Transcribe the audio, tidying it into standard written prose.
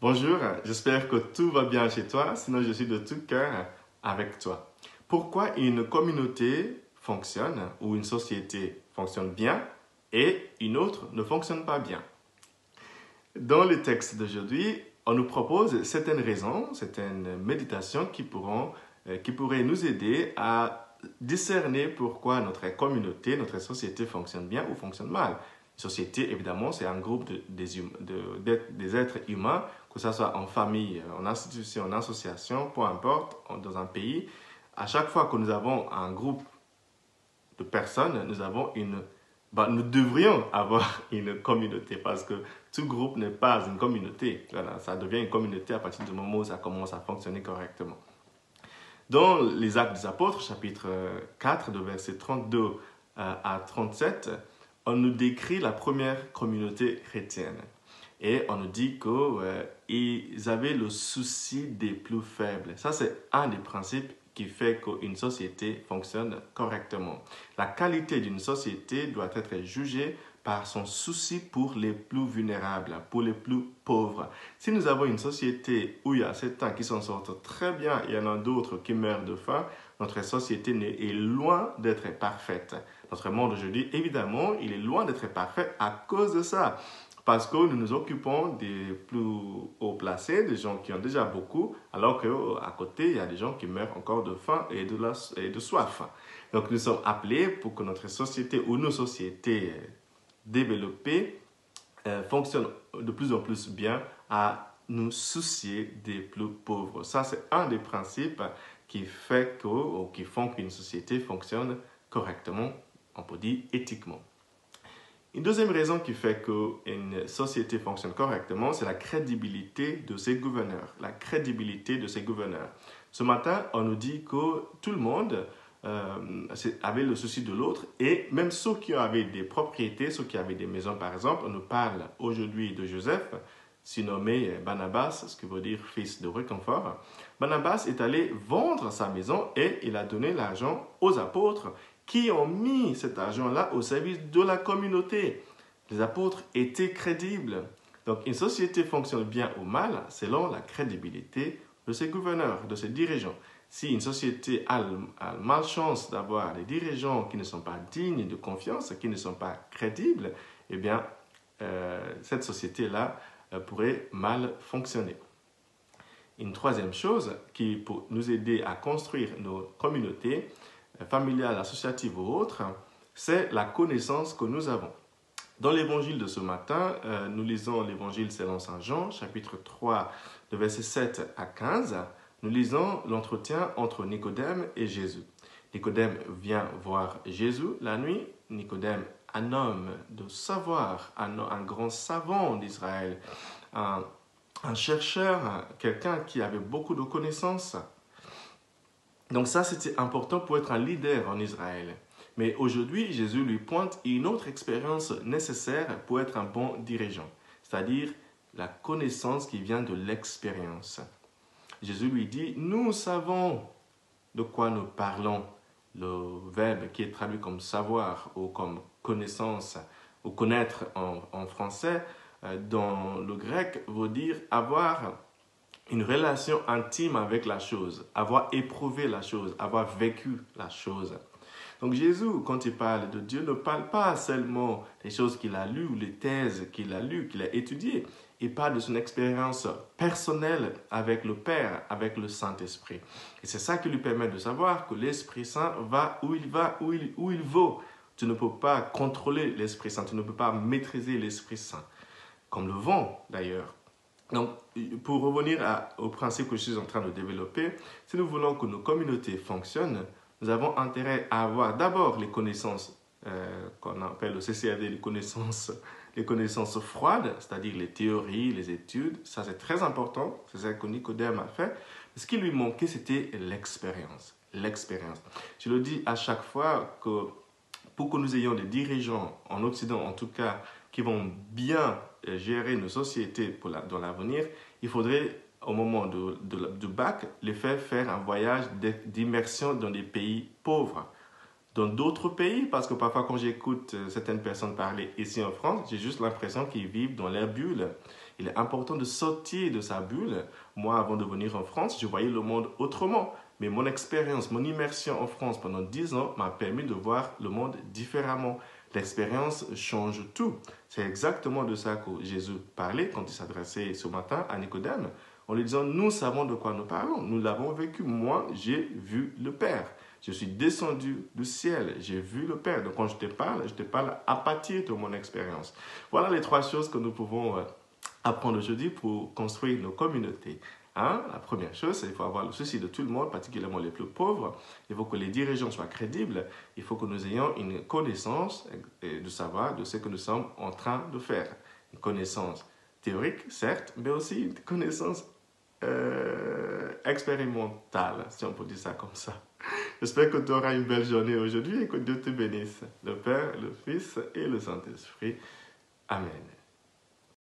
Bonjour, j'espère que tout va bien chez toi, sinon je suis de tout cœur avec toi. Pourquoi une communauté fonctionne ou une société fonctionne bien et une autre ne fonctionne pas bien? Dans le texte d'aujourd'hui, on nous propose certaines raisons, certaines méditations qui pourraient nous aider à discerner pourquoi notre communauté, notre société fonctionne bien ou fonctionne mal. Une société, évidemment, c'est un groupe des êtres humains, que ce soit en famille, en institution, en association, peu importe, dans un pays. À chaque fois que nous avons un groupe de personnes, nous devrions avoir une communauté parce que tout groupe n'est pas une communauté. Voilà, ça devient une communauté à partir du moment où ça commence à fonctionner correctement. Dans les Actes des Apôtres, chapitre 4, de versets 32 à 37, on nous décrit la première communauté chrétienne. Et on nous dit qu'ils avaient le souci des plus faibles. Ça, c'est un des principes qui fait qu'une société fonctionne correctement. La qualité d'une société doit être jugée par son souci pour les plus vulnérables, pour les plus pauvres. Si nous avons une société où il y a certains qui s'en sortent très bien et il y en a d'autres qui meurent de faim, notre société est loin d'être parfaite. Notre monde aujourd'hui, évidemment, il est loin d'être parfait à cause de ça. Parce que nous nous occupons des plus haut placés, des gens qui ont déjà beaucoup, alors qu'à côté, il y a des gens qui meurent encore de faim et de soif. Donc nous sommes appelés pour que notre société ou nos sociétés développées fonctionnent de plus en plus bien à nous soucier des plus pauvres. Ça, c'est un des principes qui font qu'une société fonctionne correctement, on peut dire éthiquement. Une deuxième raison qui fait qu'une société fonctionne correctement, c'est la crédibilité de ses gouverneurs. La crédibilité de ses gouverneurs. Ce matin, on nous dit que tout le monde avait le souci de l'autre et même ceux qui avaient des propriétés, ceux qui avaient des maisons par exemple, on nous parle aujourd'hui de Joseph, surnommé Barnabas, ce qui veut dire fils de réconfort. Barnabas est allé vendre sa maison et il a donné l'argent aux apôtres qui ont mis cet argent-là au service de la communauté. Les apôtres étaient crédibles. Donc une société fonctionne bien ou mal selon la crédibilité de ses gouverneurs, de ses dirigeants. Si une société a malchance d'avoir des dirigeants qui ne sont pas dignes de confiance, qui ne sont pas crédibles, eh bien, cette société-là pourrait mal fonctionner. Une troisième chose qui peut nous aider à construire nos communautés, familiale, associative ou autre, c'est la connaissance que nous avons. Dans l'évangile de ce matin, nous lisons l'évangile selon Saint Jean, chapitre 3, de versets 7 à 15. Nous lisons l'entretien entre Nicodème et Jésus. Nicodème vient voir Jésus la nuit. Nicodème, un homme de savoir, un grand savant d'Israël, un chercheur, quelqu'un qui avait beaucoup de connaissances. Donc ça, c'était important pour être un leader en Israël. Mais aujourd'hui, Jésus lui pointe une autre expérience nécessaire pour être un bon dirigeant, c'est-à-dire la connaissance qui vient de l'expérience. Jésus lui dit, nous savons de quoi nous parlons. Le verbe qui est traduit comme savoir ou comme connaissance ou connaître en français, dans le grec, veut dire avoir une relation intime avec la chose, avoir éprouvé la chose, avoir vécu la chose. Donc Jésus, quand il parle de Dieu, ne parle pas seulement des choses qu'il a lues ou les thèses qu'il a lues, qu'il a étudiées. Il parle de son expérience personnelle avec le Père, avec le Saint-Esprit. Et c'est ça qui lui permet de savoir que l'Esprit Saint va, où il va, où il va. Tu ne peux pas contrôler l'Esprit Saint, tu ne peux pas maîtriser l'Esprit Saint. Comme le vent d'ailleurs. Donc, pour revenir au principe que je suis en train de développer, si nous voulons que nos communautés fonctionnent, nous avons intérêt à avoir d'abord les connaissances qu'on appelle le CCAD, les connaissances froides, c'est-à-dire les théories, les études. Ça, c'est très important. C'est ça que Nicodème a fait. Ce qui lui manquait, c'était l'expérience. L'expérience. Je le dis à chaque fois que pour que nous ayons des dirigeants, en Occident en tout cas, qui vont bien gérer nos sociétés dans l'avenir, il faudrait, au moment du bac, les faire un voyage d'immersion dans des pays pauvres. Dans d'autres pays, parce que parfois quand j'écoute certaines personnes parler ici en France, j'ai juste l'impression qu'ils vivent dans leur bulle. Il est important de sortir de sa bulle. Moi, avant de venir en France, je voyais le monde autrement. Mais mon expérience, mon immersion en France pendant 10 ans m'a permis de voir le monde différemment. L'expérience change tout. C'est exactement de ça que Jésus parlait quand il s'adressait ce matin à Nicodème, en lui disant, nous savons de quoi nous parlons, nous l'avons vécu, moi j'ai vu le Père. Je suis descendu du ciel, j'ai vu le Père. Donc quand je te parle à partir de mon expérience. Voilà les 3 choses que nous pouvons apprendre aujourd'hui pour construire nos communautés. Hein? La première chose, c'est qu'il faut avoir le souci de tout le monde, particulièrement les plus pauvres. Il faut que les dirigeants soient crédibles. Il faut que nous ayons une connaissance de savoir de ce que nous sommes en train de faire. Une connaissance théorique, certes, mais aussi une connaissance expérimentale, si on peut dire ça comme ça. J'espère que tu auras une belle journée aujourd'hui et que Dieu te bénisse. Le Père, le Fils et le Saint-Esprit. Amen.